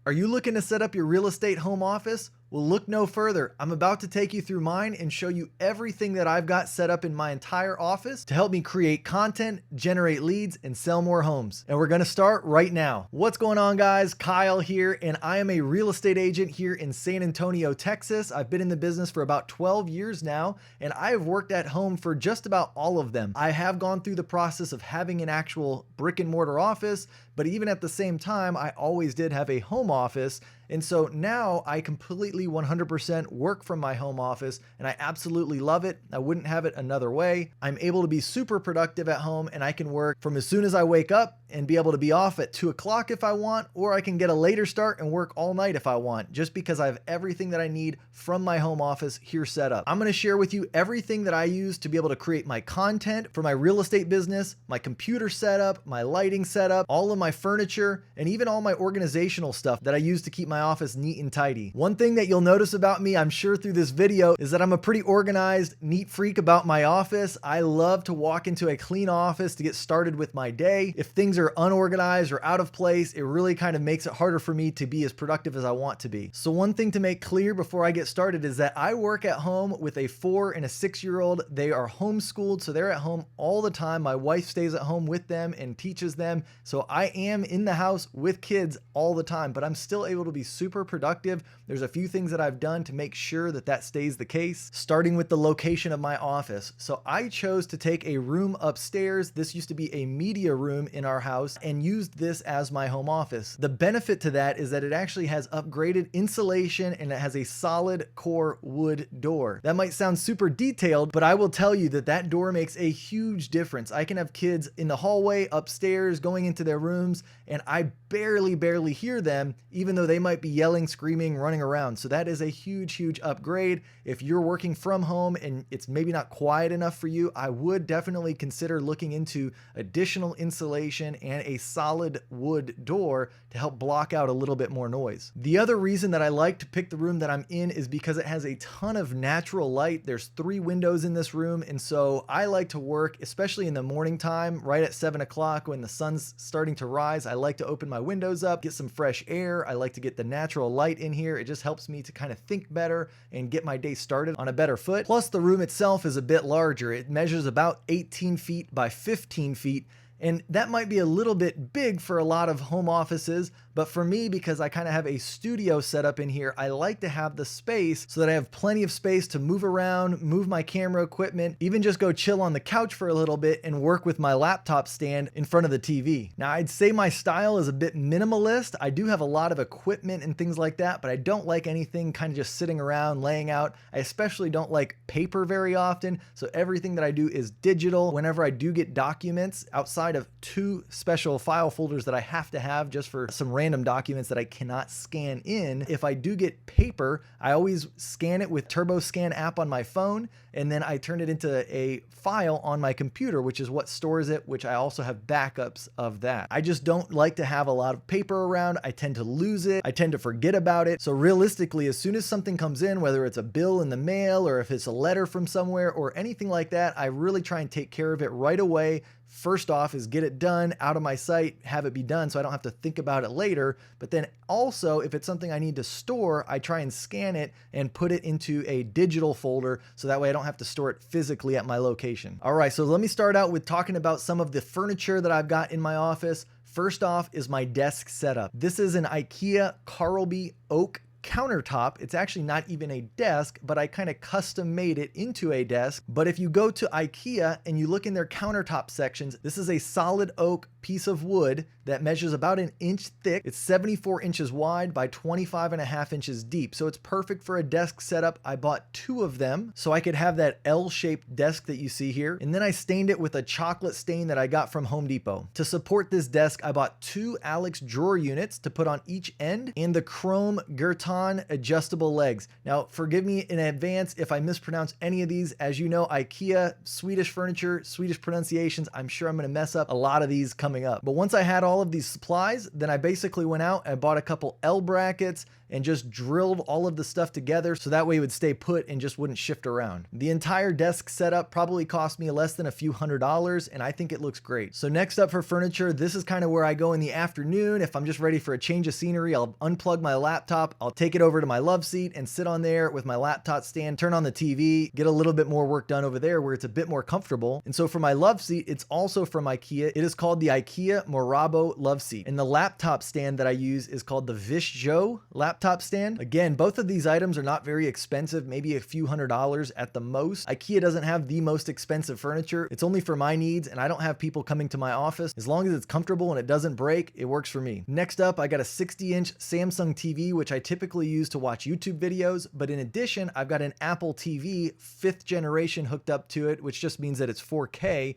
Are you looking to set up your real estate home office? Well, look no further. I'm about to take you through mine and show you everything that I've got set up in my entire office to help me create content, generate leads, and sell more homes. And we're gonna start right now. What's going on, guys? Kyle here, and I am a real estate agent here in San Antonio, Texas. I've been in the business for about 12 years now, and I have worked at home for just about all of them. I have gone through the process of having an actual brick and mortar office, but even at the same time, I always did have a home office. And so now I completely 100% work from my home office, and I absolutely love it. I wouldn't have it another way. I'm able to be super productive at home, and I can work from as soon as I wake up and be able to be off at 2 o'clock if I want, or I can get a later start and work all night if I want, just because I have everything that I need from my home office here set up. I'm gonna share with you everything that I use to be able to create my content for my real estate business, my computer setup, my lighting setup, all of my furniture, and even all my organizational stuff that I use to keep my office neat and tidy. One thing that you'll notice about me, I'm sure through this video, is that I'm a pretty organized, neat freak about my office. I love to walk into a clean office to get started with my day. If things are unorganized or out of place, it really kind of makes it harder for me to be as productive as I want to be. So one thing to make clear before I get started is that I work at home with a 4 and a 6-year-old. They are homeschooled, so they're at home all the time. My wife stays at home with them and teaches them. So I am in the house with kids all the time, but I'm still able to be super productive. There's a few things that I've done to make sure that that stays the case, starting with the location of my office. So I chose to take a room upstairs. This used to be a media room in our house, and used this as my home office. The benefit to that is that it actually has upgraded insulation, and it has a solid core wood door. That might sound super detailed, but I will tell you that that door makes a huge difference. I can have kids in the hallway upstairs going into their rooms, and I barely hear them, even though they might be yelling, screaming, running around. So that is a huge upgrade. If you're working from home and it's maybe not quiet enough for you, I would definitely consider looking into additional insulation and a solid wood door to help block out a little bit more noise. The other reason that I like to pick the room that I'm in is because it has a ton of natural light. There's 3 windows in this room, and so I like to work, especially in the morning time, right at 7 o'clock when the sun's starting to rise. I like to open my windows up, get some fresh air. I like to get the natural light in here. It just helps me to kind of think better and get my day started on a better foot. Plus, the room itself is a bit larger. It measures about 18 feet by 15 feet. And that might be a little bit big for a lot of home offices, but for me, because I kind of have a studio set up in here, I like to have the space so that I have plenty of space to move around, move my camera equipment, even just go chill on the couch for a little bit and work with my laptop stand in front of the TV. Now, I'd say my style is a bit minimalist. I do have a lot of equipment and things like that, but I don't like anything kind of just sitting around, laying out. I especially don't like paper very often, so everything that I do is digital. Whenever I do get documents, outside of 2 special file folders that I have to have just for some random documents that I cannot scan in. If I do get paper, I always scan it with TurboScan app on my phone, and then I turn it into a file on my computer, which is what stores it, which I also have backups of that. I just don't like to have a lot of paper around. I tend to lose it. I tend to forget about it. So realistically, as soon as something comes in, whether it's a bill in the mail or if it's a letter from somewhere or anything like that, I really try and take care of it right away. First off is get it done, out of my sight, have it be done so I don't have to think about it later. But then also, if it's something I need to store, I try and scan it and put it into a digital folder so that way I don't have to store it physically at my location. All right, so let me start out with talking about some of the furniture that I've got in my office. First off is my desk setup. This is an IKEA Karlby oak countertop. It's actually not even a desk, but I kind of custom made it into a desk. But if you go to IKEA and you look in their countertop sections, this is a solid oak piece of wood that measures about 1 inch thick. It's 74 inches wide by 25.5 inches deep. So it's perfect for a desk setup. I bought 2 of them so I could have that L-shaped desk that you see here. And then I stained it with a chocolate stain that I got from Home Depot. To support this desk, I bought 2 Alex drawer units to put on each end and the chrome Gerton adjustable legs. Now, forgive me in advance if I mispronounce any of these. As you know, IKEA, Swedish furniture, Swedish pronunciations, I'm sure I'm going to mess up a lot of these coming up. But once I had all of these supplies, then I basically went out and bought a couple L brackets, and just drilled all of the stuff together so that way it would stay put and just wouldn't shift around. The entire desk setup probably cost me less than a few $100s, and I think it looks great. So next up for furniture, this is kind of where I go in the afternoon. If I'm just ready for a change of scenery, I'll unplug my laptop, I'll take it over to my love seat and sit on there with my laptop stand, turn on the TV, get a little bit more work done over there where it's a bit more comfortable. And so for my love seat, it's also from IKEA. It is called the IKEA Morabo love seat. And the laptop stand that I use is called the Vishjo laptop stand. Again, both of these items are not very expensive, maybe a few $100s at the most. IKEA doesn't have the most expensive furniture. It's only for my needs, and I don't have people coming to my office. As long as it's comfortable and it doesn't break, it works for me. Next up, I got a 60-inch Samsung TV, which I typically use to watch YouTube videos, but in addition, I've got an Apple TV 5th generation hooked up to it, which just means that it's 4K,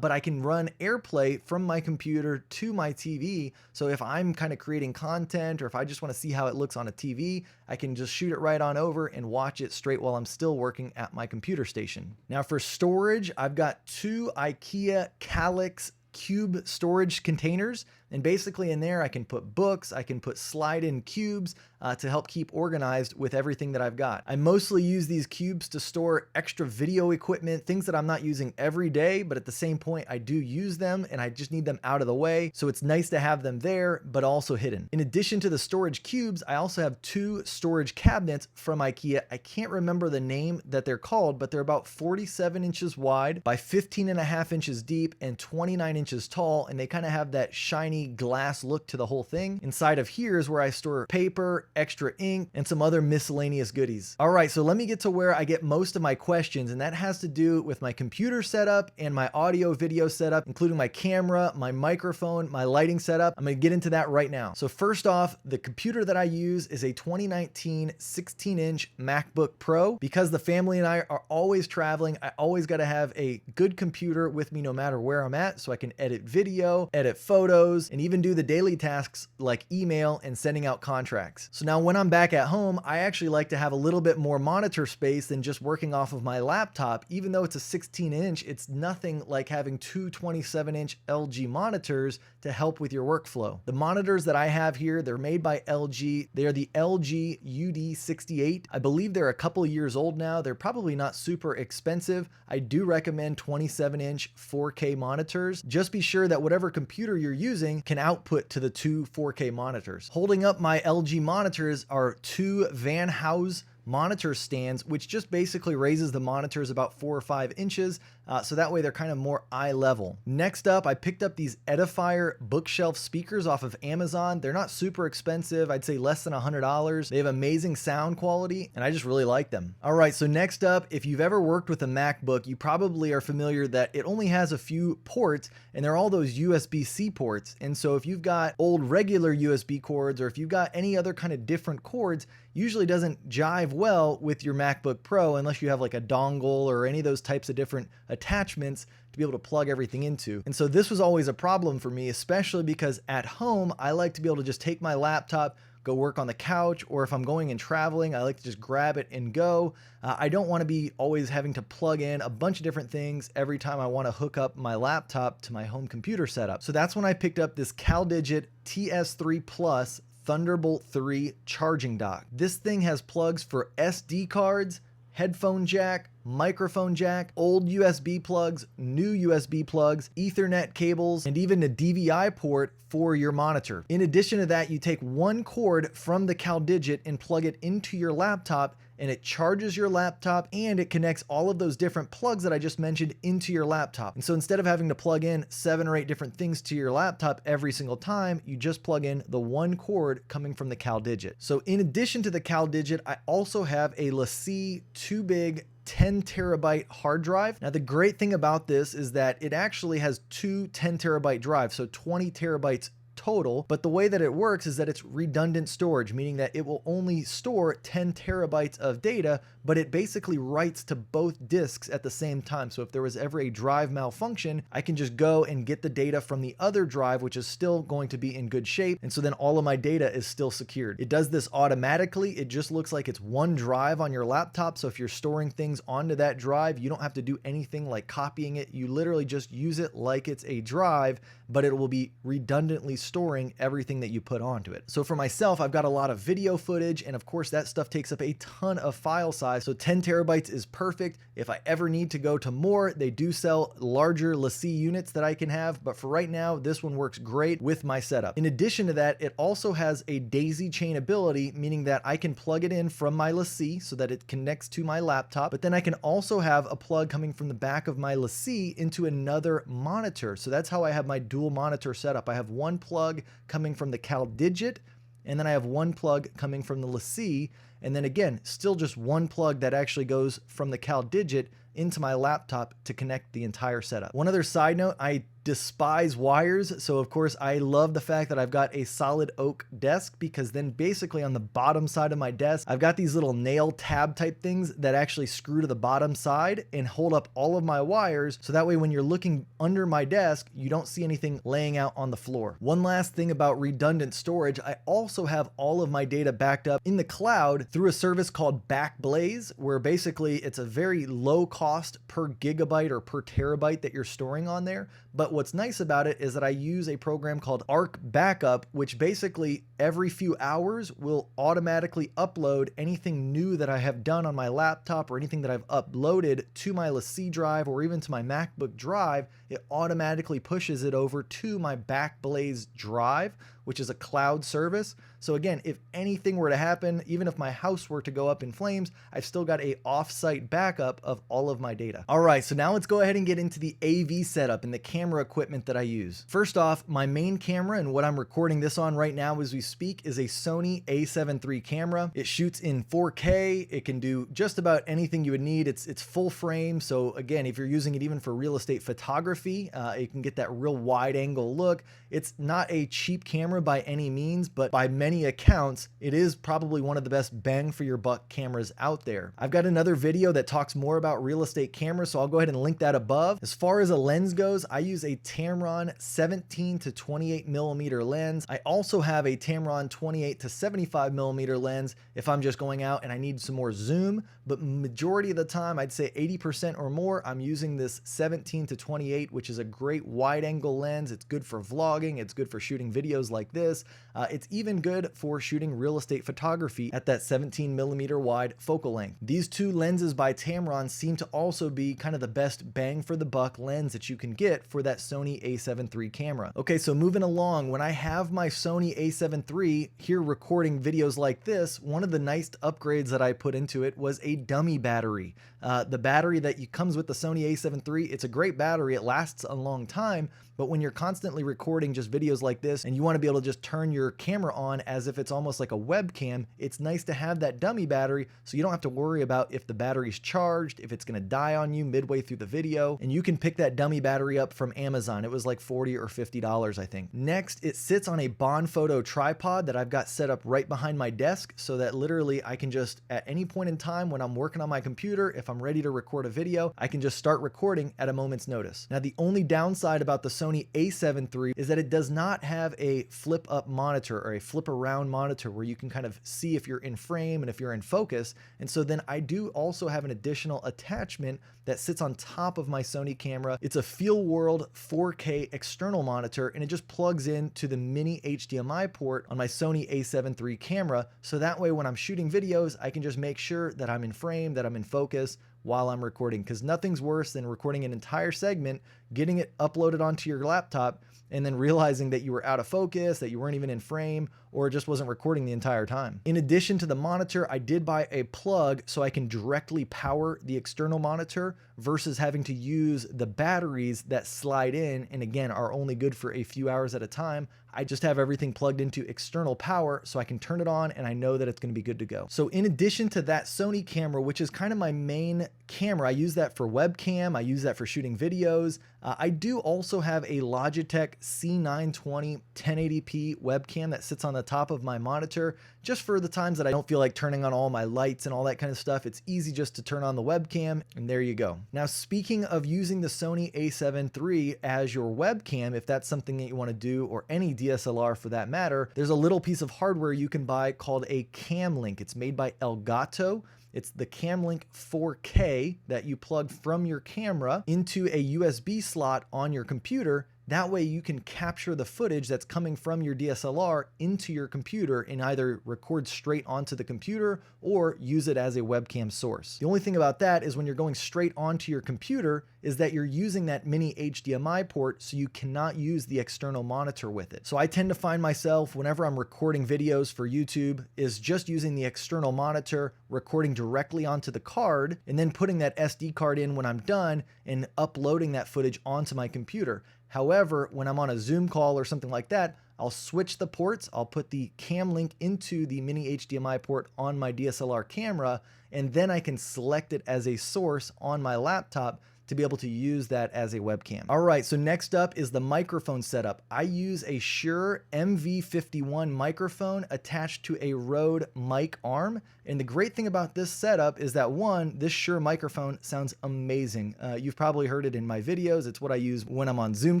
but I can run AirPlay from my computer to my TV. So if I'm kind of creating content or if I just want to see how it looks on a TV, I can just shoot it right on over and watch it straight while I'm still working at my computer station. Now for storage, I've got two IKEA Kallax cube storage containers, and basically in there I can put books, I can put slide-in cubes to help keep organized with everything that I've got. I mostly use these cubes to store extra video equipment, things that I'm not using every day, but at the same point I do use them and I just need them out of the way, so it's nice to have them there but also hidden. In addition to the storage cubes, I also have two storage cabinets from IKEA. I can't remember the name that they're called, but they're about 47 inches wide by 15.5 inches deep and 29 inches tall, and they kind of have that shiny glass look to the whole thing. Inside of here is where I store paper, extra ink, and some other miscellaneous goodies. All right, so let me get to where I get most of my questions, and that has to do with my computer setup and my audio video setup, including my camera, my microphone, my lighting setup. I'm gonna get into that right now. So first off, the computer that I use is a 2019 16-inch MacBook Pro. Because the family and I are always traveling, I always gotta have a good computer with me no matter where I'm at, so I can edit video, edit photos, and even do the daily tasks like email and sending out contracts. So now when I'm back at home, I actually like to have a little bit more monitor space than just working off of my laptop. Even though it's a 16-inch, it's nothing like having two 27-inch LG monitors to help with your workflow. The monitors that I have here, they're made by LG. They are the LG UD68. I believe they're a couple years old now. They're probably not super expensive. I do recommend 27-inch 4K monitors. Just be sure that whatever computer you're using can output to the two 4K monitors. Holding up my LG monitors are two Van House monitor stands, which just basically raises the monitors about 4 or 5 inches, so that way they're kind of more eye level. Next up, I picked up these Edifier bookshelf speakers off of Amazon. They're not super expensive, I'd say less than $100. They have amazing sound quality, and I just really like them. All right, so next up, if you've ever worked with a MacBook, you probably are familiar that it only has a few ports, and they're all those USB-C ports. And so if you've got old regular USB cords, or if you've got any other kind of different cords, usually doesn't jive well with your MacBook Pro unless you have like a dongle or any of those types of different attachments to be able to plug everything into. And so this was always a problem for me, especially because at home, I like to be able to just take my laptop, go work on the couch, or if I'm going and traveling, I like to just grab it and go. I don't want to be always having to plug in a bunch of different things every time I want to hook up my laptop to my home computer setup. So that's when I picked up this CalDigit TS3 Plus Thunderbolt 3 charging dock. This thing has plugs for SD cards, headphone jack, microphone jack, old USB plugs, new USB plugs, Ethernet cables, and even a DVI port for your monitor. In addition to that, you take one cord from the CalDigit and plug it into your laptop, and it charges your laptop and it connects all of those different plugs that I just mentioned into your laptop. And so instead of having to plug in 7 or 8 different things to your laptop every single time, you just plug in the one cord coming from the CalDigit. So in addition to the CalDigit, I also have a LaCie too big 10 terabyte hard drive. Now the great thing about this is that it actually has two 10 terabyte drives, so 20 terabytes total, but the way that it works is that it's redundant storage, meaning that it will only store 10 terabytes of data, but it basically writes to both disks at the same time. So if there was ever a drive malfunction, I can just go and get the data from the other drive, which is still going to be in good shape. And so then all of my data is still secured. It does this automatically. It just looks like it's one drive on your laptop. So if you're storing things onto that drive, you don't have to do anything like copying it. You literally just use it like it's a drive, but it will be redundantly storing everything that you put onto it. So for myself, I've got a lot of video footage, and of course that stuff takes up a ton of file size. So 10 terabytes is perfect. If I ever need to go to more, they do sell larger LaCie units that I can have, but for right now, this one works great with my setup. In addition to that, it also has a daisy chain ability, meaning that I can plug it in from my LaCie so that it connects to my laptop, but then I can also have a plug coming from the back of my LaCie into another monitor. So that's how I have my dual monitor setup. I have one plug coming from the CalDigit, and then I have one plug coming from the LaCie, and then again, still just one plug that actually goes from the CalDigit into my laptop to connect the entire setup. One other side note, I despise wires, so of course I love the fact that I've got a solid oak desk, because then basically on the bottom side of my desk I've got these little nail tab type things that actually screw to the bottom side and hold up all of my wires, so that way when you're looking under my desk you don't see anything laying out on the floor. One last thing about redundant storage, I also have all of my data backed up in the cloud through a service called Backblaze, where basically it's a very low cost per gigabyte or per terabyte that you're storing on there. But what's nice about it is that I use a program called Arc Backup, which basically every few hours will automatically upload anything new that I have done on my laptop or anything that I've uploaded to my LaCie drive or even to my MacBook drive. It automatically pushes it over to my Backblaze drive, which is a cloud service. So again, if anything were to happen, even if my house were to go up in flames, I've still got a offsite backup of all of my data. All right, so now let's go ahead and get into the AV setup and the camera equipment that I use. First off, my main camera, and what I'm recording this on right now as we speak, is a Sony A7 III camera. It shoots in 4K. It can do just about anything you would need. It's full frame. So again, if you're using it even for real estate photography, it can get that real wide angle look. It's not a cheap camera by any means, but by many accounts, it is probably one of the best bang for your buck cameras out there. I've got another video that talks more about real estate cameras, so I'll go ahead and link that above. As far as a lens goes, I use a Tamron 17 to 28 millimeter lens. I also have a Tamron 28 to 75 millimeter lens if I'm just going out and I need some more zoom, but majority of the time, I'd say 80% or more, I'm using this 17 to 28, which is a great wide angle lens. It's good for vlogging. It's good for shooting videos like this. It's even good for shooting real estate photography at that 17 millimeter wide focal length. These two lenses by Tamron seem to also be kind of the best bang for the buck lens that you can get for that Sony A7 III camera. Okay, so moving along, when I have my Sony A7 III here recording videos like this, one of the nice upgrades that I put into it was a dummy battery. The battery that comes with the Sony A7 III, it's a great battery. It lasts a long time, but when you're constantly recording just videos like this and you want to be able to just turn your camera on as if it's almost like a webcam, it's nice to have that dummy battery so you don't have to worry about if the battery's charged, if it's going to die on you midway through the video. And you can pick that dummy battery up from Amazon. It was like $40 or $50, I think. Next, it sits on a Bond Photo tripod that I've got set up right behind my desk so that literally I can just, at any point in time when I'm working on my computer, if I'm ready to record a video, I can just start recording at a moment's notice. Now, the only downside about the Sony A7 III is that it does not have a flip up monitor or a flip around monitor where you can kind of see if you're in frame and if you're in focus. And so then I do also have an additional attachment that sits on top of my Sony camera. It's a Feel World 4K external monitor, and it just plugs into the mini HDMI port on my Sony A7 III camera. So that way when I'm shooting videos, I can just make sure that I'm in frame, that I'm in focus while I'm recording, because nothing's worse than recording an entire segment, getting it uploaded onto your laptop, and then realizing that you were out of focus, that you weren't even in frame, or it just wasn't recording the entire time. In addition to the monitor, I did buy a plug so I can directly power the external monitor versus having to use the batteries that slide in and again are only good for a few hours at a time. I just have everything plugged into external power so I can turn it on and I know that it's going to be good to go. So in addition to that Sony camera, which is kind of my main camera, I use that for webcam, I use that for shooting videos. I do also have a Logitech C920 1080p webcam that sits on the top of my monitor just for the times that I don't feel like turning on all my lights and all that kind of stuff. It's easy just to turn on the webcam and there you go. Now, speaking of using the Sony A7 III as your webcam, if that's something that you want to do, or any DSLR for that matter, there's a little piece of hardware you can buy called a Cam Link. It's made by Elgato. It's the Cam Link 4K that you plug from your camera into a USB slot on your computer. That way you can capture the footage that's coming from your DSLR into your computer and either record straight onto the computer or use it as a webcam source. The only thing about that is when you're going straight onto your computer is that you're using that mini HDMI port, so you cannot use the external monitor with it. So I tend to find myself, whenever I'm recording videos for YouTube, is just using the external monitor, recording directly onto the card, and then putting that SD card in when I'm done and uploading that footage onto my computer. However, when I'm on a Zoom call or something like that, I'll switch the ports. I'll put the cam link into the mini HDMI port on my DSLR camera, and then I can select it as a source on my laptop to be able to use that as a webcam. All right, so next up is the microphone setup. I use a Shure MV51 microphone attached to a Rode mic arm. And the great thing about this setup is that one, this Shure microphone sounds amazing. You've probably heard it in my videos. It's what I use when I'm on Zoom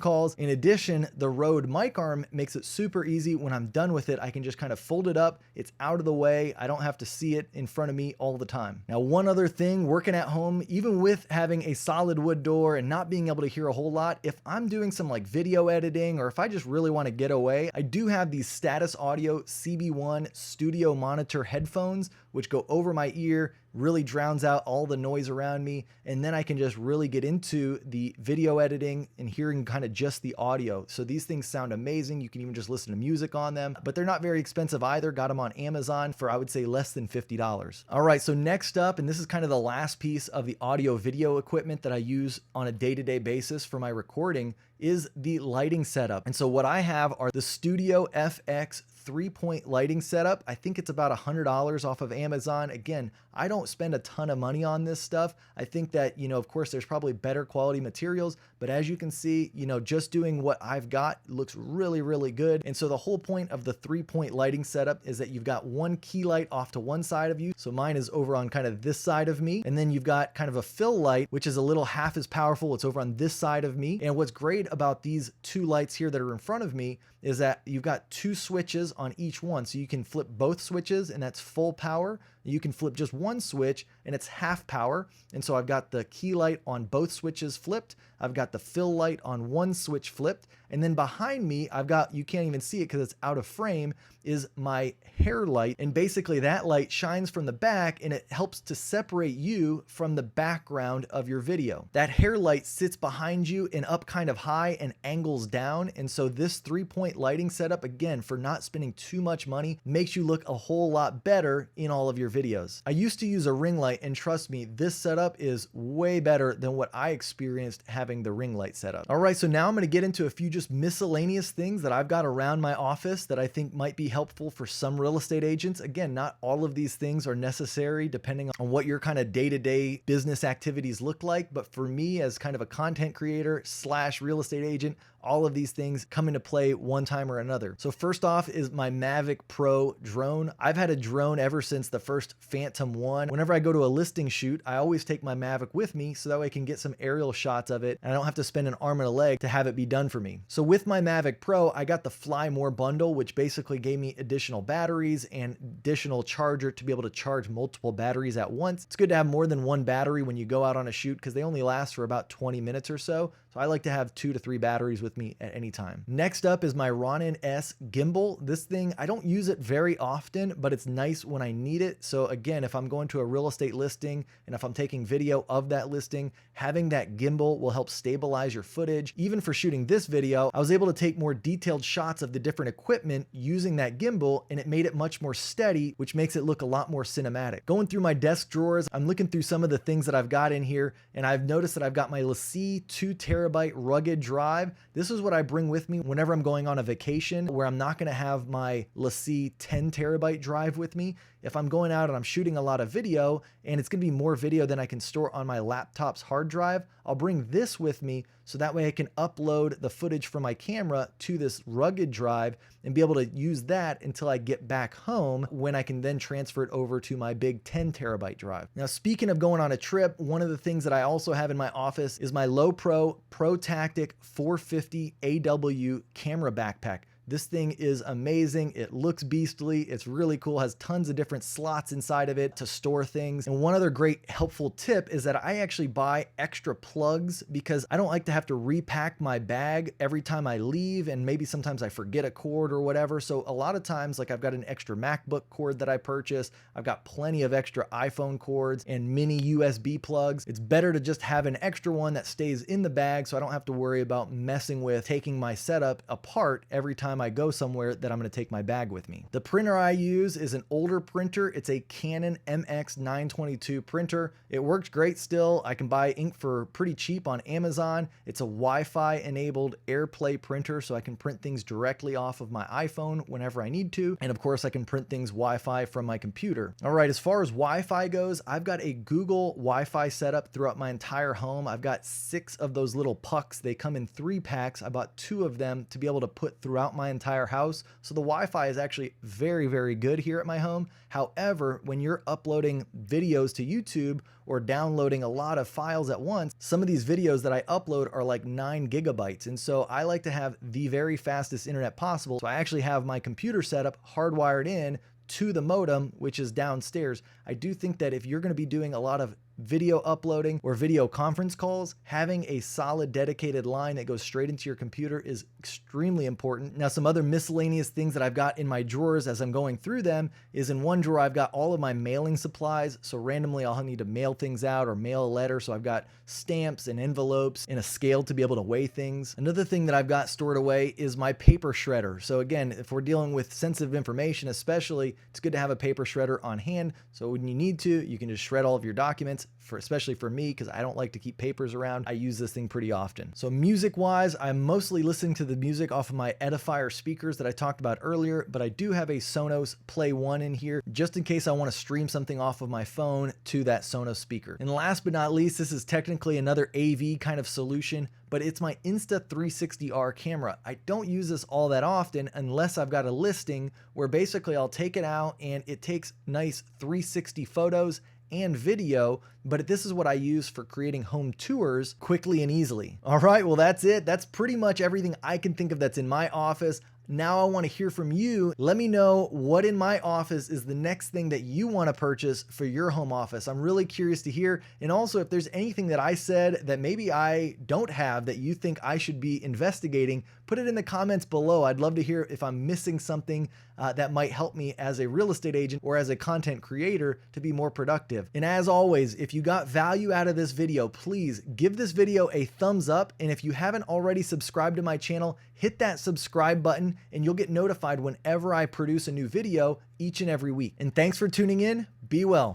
calls. In addition, the Rode mic arm makes it super easy. When I'm done with it, I can just kind of fold it up. It's out of the way. I don't have to see it in front of me all the time. Now, one other thing, working at home, even with having a solid wood door and not being able to hear a whole lot, if I'm doing some like video editing or if I just really want to get away, I do have these Status Audio CB1 studio monitor headphones, which go over my ear, really drowns out all the noise around me, and then I can just really get into the video editing and hearing kind of just the audio. So these things sound amazing. You can even just listen to music on them, but they're not very expensive either. Got them on Amazon for, I would say, less than $50. All right, so next up, and this is kind of the last piece of the audio video equipment that I use on a day-to-day basis for my recording, is the lighting setup. And so what I have are the StudioFX 3-point lighting setup. I think it's about $100 off of Amazon. Again, I don't spend a ton of money on this stuff. I think that, of course, there's probably better quality materials, but as you can see, just doing what I've got looks really, really good. And so the whole point of the 3-point lighting setup is that you've got one key light off to one side of you. So mine is over on kind of this side of me. And then you've got kind of a fill light, which is a little half as powerful. It's over on this side of me. And what's great about these two lights here that are in front of me is that you've got two switches on each one. So you can flip both switches and that's full power. You can flip just one switch and it's half power. And so I've got the key light on both switches flipped. I've got the fill light on one switch flipped. And then behind me, I've got, you can't even see it because it's out of frame, is my hair light. And basically that light shines from the back and it helps to separate you from the background of your video. That hair light sits behind you and up kind of high and angles down. And so this 3-point lighting setup, again, for not spending too much money, makes you look a whole lot better in all of your videos. I used to use a ring light, and trust me, this setup is way better than what I experienced having the ring light setup. All right, so now I'm going to get into a few just miscellaneous things that I've got around my office that I think might be helpful for some real estate agents. Again, not all of these things are necessary depending on what your kind of day-to-day business activities look like, but for me as kind of a content creator / real estate agent, all of these things come into play one time or another. So first off is my MacBook Pro drone. I've had a drone ever since the first Phantom 1. Whenever I go to a listing shoot, I always take my MacBook with me so that way I can get some aerial shots of it and I don't have to spend an arm and a leg to have it be done for me. So with my MacBook Pro, I got the Fly More bundle, which basically gave me additional batteries and additional charger to be able to charge multiple batteries at once. It's good to have more than one battery when you go out on a shoot because they only last for about 20 minutes or so. So I like to have 2 to 3 batteries with me at any time. Next up is my Ronin S gimbal. This thing, I don't use it very often, but it's nice when I need it. So again, if I'm going to a real estate listing and if I'm taking video of that listing, having that gimbal will help stabilize your footage. Even for shooting this video, I was able to take more detailed shots of the different equipment using that gimbal, and it made it much more steady, which makes it look a lot more cinematic. Going through my desk drawers, I'm looking through some of the things that I've got in here, and I've noticed that I've got my LaCie 2TB rugged drive. This is what I bring with me whenever I'm going on a vacation where I'm not going to have my LaCie 10TB drive with me. If I'm going out and I'm shooting a lot of video and it's going to be more video than I can store on my laptop's hard drive, I'll bring this with me so that way I can upload the footage from my camera to this rugged drive and be able to use that until I get back home, when I can then transfer it over to my big 10TB drive. Now, speaking of going on a trip, one of the things that I also have in my office is my Lowepro ProTactic 450 AW camera backpack. This thing is amazing. It looks beastly. It's really cool. Has tons of different slots inside of it to store things. And one other great helpful tip is that I actually buy extra plugs because I don't like to have to repack my bag every time I leave, and maybe sometimes I forget a cord or whatever. So a lot of times, like, I've got an extra MacBook cord that I purchased. I've got plenty of extra iPhone cords and mini USB plugs. It's better to just have an extra one that stays in the bag so I don't have to worry about messing with taking my setup apart every time I go somewhere that I'm going to take my bag with me. The printer I use is an older printer. It's a Canon MX922 printer. It works great still. I can buy ink for pretty cheap on Amazon. It's a Wi-Fi enabled AirPlay printer, so I can print things directly off of my iPhone whenever I need to. And of course, I can print things Wi-Fi from my computer. All right, as far as Wi-Fi goes, I've got a Google Wi-Fi setup throughout my entire home. I've got 6 of those little pucks. They come in 3 packs. I bought 2 of them to be able to put throughout my entire house. So the Wi-Fi is actually very, very good here at my home. However, when you're uploading videos to YouTube or downloading a lot of files at once, some of these videos that I upload are like 9 gigabytes. And so I like to have the very fastest internet possible. So I actually have my computer setup hardwired in to the modem, which is downstairs. I do think that if you're going to be doing a lot of video uploading or video conference calls, having a solid dedicated line that goes straight into your computer is extremely important. Now, some other miscellaneous things that I've got in my drawers as I'm going through them is in one drawer, I've got all of my mailing supplies. So randomly I'll need to mail things out or mail a letter. So I've got stamps and envelopes and a scale to be able to weigh things. Another thing that I've got stored away is my paper shredder. So again, if we're dealing with sensitive information, especially, it's good to have a paper shredder on hand. So when you need to, you can just shred all of your documents. Especially for me, because I don't like to keep papers around. I use this thing pretty often. So music wise, I'm mostly listening to the music off of my Edifier speakers that I talked about earlier, but I do have a Sonos Play 1 in here just in case I want to stream something off of my phone to that Sonos speaker. And last but not least, this is technically another AV kind of solution, but it's my Insta360R camera. I don't use this all that often unless I've got a listing where basically I'll take it out and it takes nice 360 photos and video, but this is what I use for creating home tours quickly and easily. All right, well, that's it. That's pretty much everything I can think of that's in my office. Now I want to hear from you. Let me know what in my office is the next thing that you want to purchase for your home office. I'm really curious to hear. And also, if there's anything that I said that maybe I don't have that you think I should be investigating, put it in the comments below. I'd love to hear if I'm missing something that might help me as a real estate agent or as a content creator to be more productive. And as always, if you got value out of this video, please give this video a thumbs up. And if you haven't already subscribed to my channel, hit that subscribe button and you'll get notified whenever I produce a new video each and every week. And thanks for tuning in. Be well.